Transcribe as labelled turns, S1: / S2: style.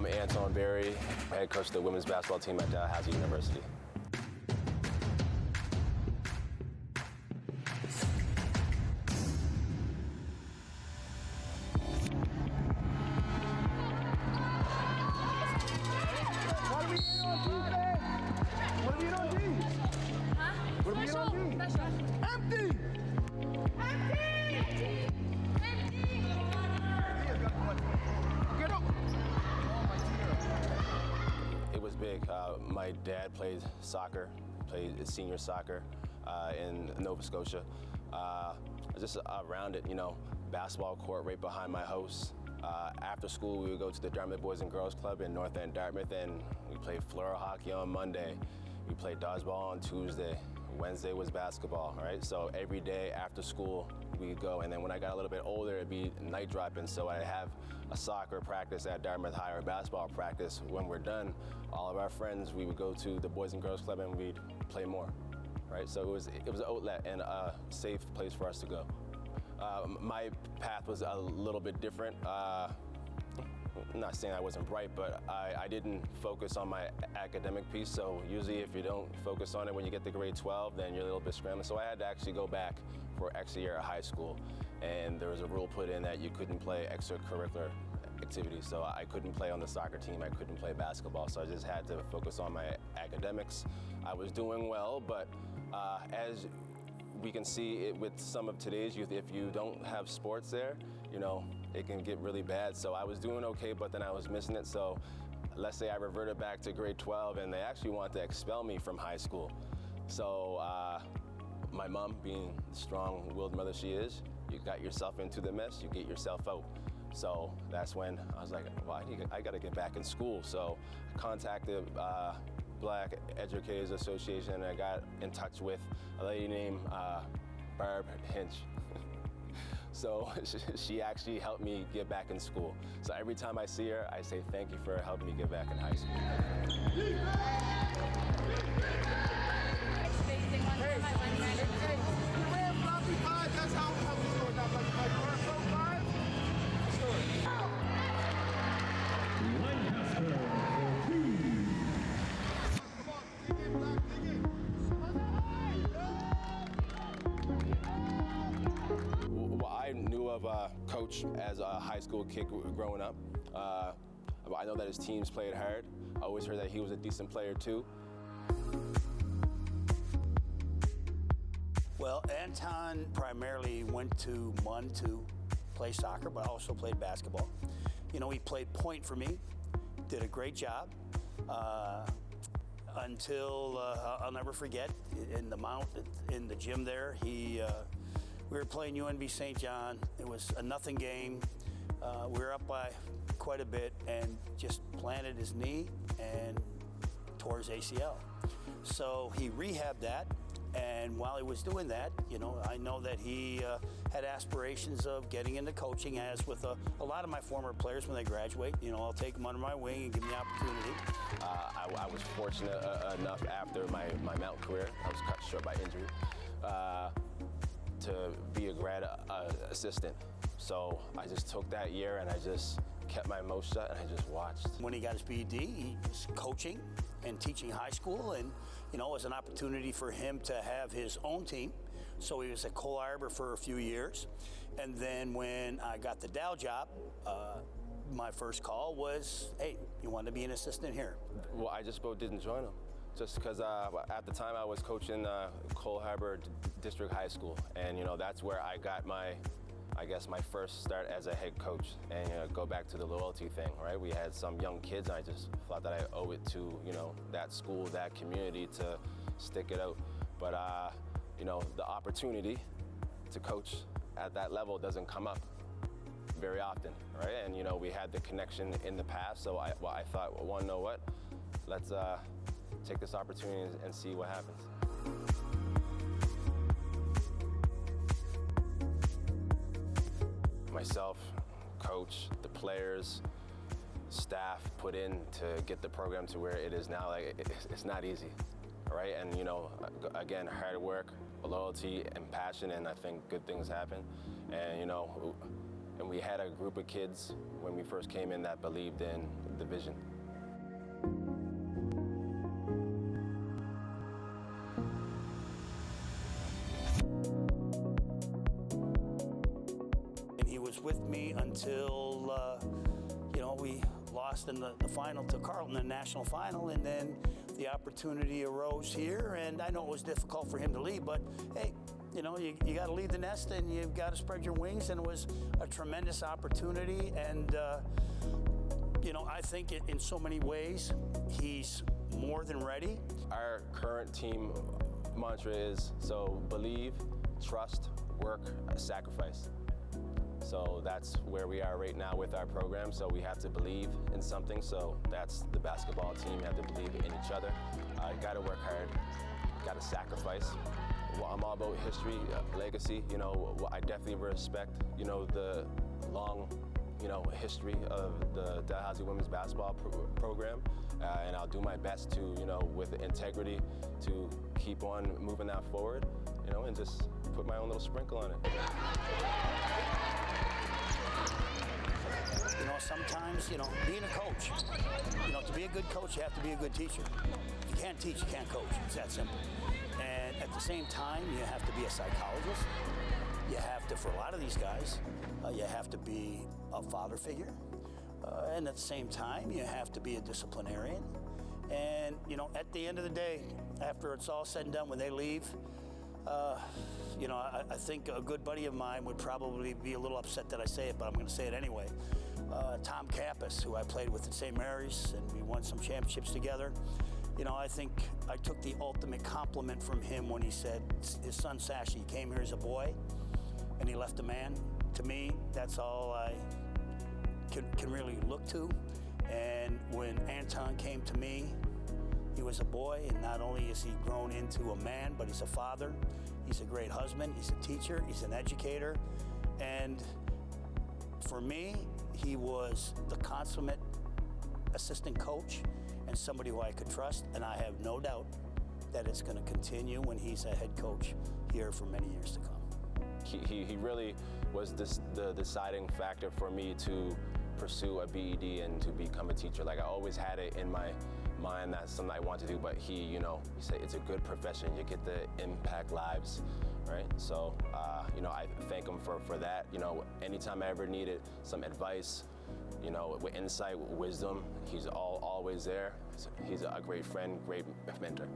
S1: Anton Berry, head coach of the women's basketball team at Tallahassee University.
S2: What are we eating on Tuesday? What are we eating on Tuesday?
S3: Huh?
S2: What are we eating on Tuesday?
S3: Special.
S2: Empty! Get up!
S1: It was big. My dad played soccer, played senior soccer in Nova Scotia. Just around it, basketball court right behind my house. After school, we would go to the Dartmouth Boys and Girls Club in North End, Dartmouth, and we played floor hockey on Monday. We played dodgeball on Tuesday. Wednesday was basketball, right? So every day after school, we'd go. And then when I got a little bit older, it'd be night dropping. So I'd have a soccer practice at Dartmouth High or basketball practice. When we're done, all of our friends, we would go to the Boys and Girls Club and we'd play more, right? So it was an outlet and a safe place for us to go. My path was a little bit different. I'm not saying I wasn't bright, but I didn't focus on my academic piece. So usually if you don't focus on it when you get to grade 12, then you're a little bit scrambling. So I had to actually go back for extra year of high school. And there was a rule put in that you couldn't play extracurricular activities. So I couldn't play on the soccer team, I couldn't play basketball. So I just had to focus on my academics. I was doing well, but as we can see it with some of today's youth, if you don't have sports there, it can get really bad. So I was doing okay, but then I was missing it. So let's say I reverted back to grade 12 and they actually wanted to expel me from high school. So my mom, being the strong-willed mother she is, you got yourself into the mess, you get yourself out. So that's when I was like, well, I got to get back in school. So I contacted Black Educators Association and I got in touch with a lady named Barb Hinch. So she actually helped me get back in school. So every time I see her, I say thank you for helping me get back in high school.
S2: That's how we do it. Not like
S1: I knew of Coach as a high school kid growing up. I know that his teams played hard. I always heard that he was a decent player too.
S4: Well, Anton primarily went to MUN to play soccer, but also played basketball. He played point for me, did a great job until I'll never forget in the mount in the gym there. We were playing UNB St. John. It was a nothing game. We were up by quite a bit and just planted his knee and tore his ACL. So he rehabbed that, and while he was doing that, I know that he had aspirations of getting into coaching, as with a lot of my former players when they graduate. I'll take them under my wing and give them the opportunity.
S1: I was fortunate enough after my mountain career, I was cut short by injury, to be a grad assistant. So I just took that year and I just kept my mouth shut and I just watched.
S4: When he got his BD, he was coaching and teaching high school, and it was an opportunity for him to have his own team. So he was at Cole Arbor for a few years. And then when I got the Dow job, my first call was, hey, you want to be an assistant here?
S1: Well, I just about didn't join him. Just because at the time I was coaching Cole Harbor District High School, and that's where I got my first start as a head coach. And go back to the loyalty thing, right? We had some young kids, and I just thought that I owe it to that school, that community to stick it out. But the opportunity to coach at that level doesn't come up very often, right? And we had the connection in the past, so I thought, well, know what? Let's take this opportunity and see what happens. Myself, coach, the players, staff put in to get the program to where it is now. It's not easy, right? And again, hard work, loyalty, and passion, and I think good things happen. And And we had a group of kids when we first came in that believed in the vision.
S4: And he was with me until, we lost in the final to Carleton in the national final, and then the opportunity arose here, and I know it was difficult for him to leave, but hey, you got to leave the nest and you've got to spread your wings, and it was a tremendous opportunity, and I think in so many ways he's more than ready.
S1: Our current team mantra is, so believe, trust, work, sacrifice. So that's where we are right now with our program. So we have to believe in something. So that's the basketball team. You have to believe in each other. You got to work hard. Got to sacrifice. Well, I'm all about history, legacy. I definitely respect, the long, history of the Dalhousie women's basketball program. And I'll do my best to, with integrity, to keep on moving that forward, and just put my own little sprinkle on it.
S4: Sometimes, being a coach, to be a good coach, you have to be a good teacher. If you can't teach, you can't coach. It's that simple. And at the same time, you have to be a psychologist. You have to, for a lot of these guys, you have to be a father figure. And at the same time, you have to be a disciplinarian. And, at the end of the day, after it's all said and done, when they leave, I think a good buddy of mine would probably be a little upset that I say it, but I'm going to say it anyway. Tom Kappas, who I played with at St. Mary's, and we won some championships together. I think I took the ultimate compliment from him when he said his son Sashi came here as a boy, and he left a man. To me, that's all I can really look to. And when Anton came to me, he was a boy, and not only is he grown into a man, but he's a father. He's a great husband. He's a teacher. He's an educator. And for me, he was the consummate assistant coach and somebody who I could trust. And I have no doubt that it's going to continue when he's a head coach here for many years to come.
S1: He really was the deciding factor for me to pursue a BED and to become a teacher. Like, I always had it in my mind that's something I want to do, but he said it's a good profession. You get to impact lives, right? So, I thank him for that. Anytime I ever needed some advice, with insight, with wisdom, he's always there. He's a great friend, great mentor.